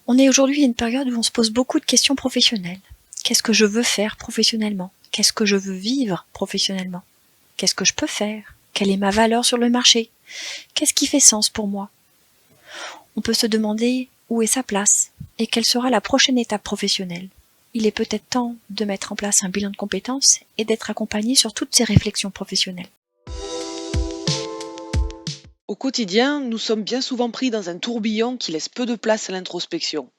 On est aujourd'hui à une période où on se pose beaucoup de questions professionnelles. Qu'est-ce que je veux faire professionnellement? Qu'est-ce que je veux vivre professionnellement? Qu'est-ce que je peux faire? Quelle est ma valeur sur le marché? Qu'est-ce qui fait sens pour moi? On peut se demander où est sa place et quelle sera la prochaine étape professionnelle. Il est peut-être temps de mettre en place un bilan de compétences et d'être accompagné sur toutes ces réflexions professionnelles. Au quotidien, nous sommes bien souvent pris dans un tourbillon qui laisse peu de place à l'introspection.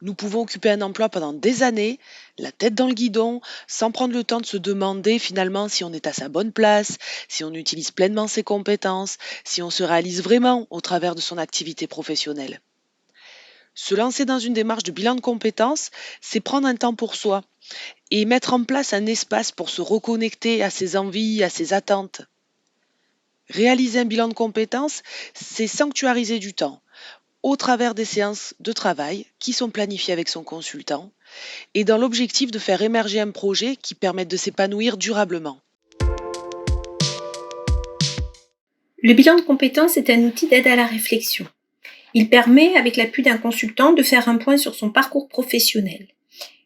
Nous pouvons occuper un emploi pendant des années, la tête dans le guidon, sans prendre le temps de se demander finalement si on est à sa bonne place, si on utilise pleinement ses compétences, si on se réalise vraiment au travers de son activité professionnelle. Se lancer dans une démarche de bilan de compétences, c'est prendre un temps pour soi et mettre en place un espace pour se reconnecter à ses envies, à ses attentes. Réaliser un bilan de compétences, c'est sanctuariser du temps au travers des séances de travail qui sont planifiées avec son consultant et dans l'objectif de faire émerger un projet qui permette de s'épanouir durablement. Le bilan de compétences est un outil d'aide à la réflexion. Il permet, avec l'appui d'un consultant, de faire un point sur son parcours professionnel.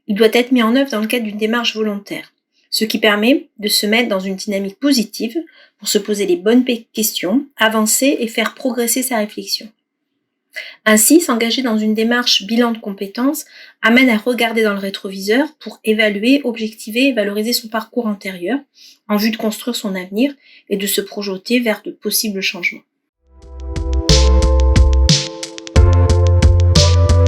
Il doit être mis en œuvre dans le cadre d'une démarche volontaire, ce qui permet de se mettre dans une dynamique positive pour se poser les bonnes questions, avancer et faire progresser sa réflexion. Ainsi, s'engager dans une démarche bilan de compétences amène à regarder dans le rétroviseur pour évaluer, objectiver et valoriser son parcours antérieur en vue de construire son avenir et de se projeter vers de possibles changements.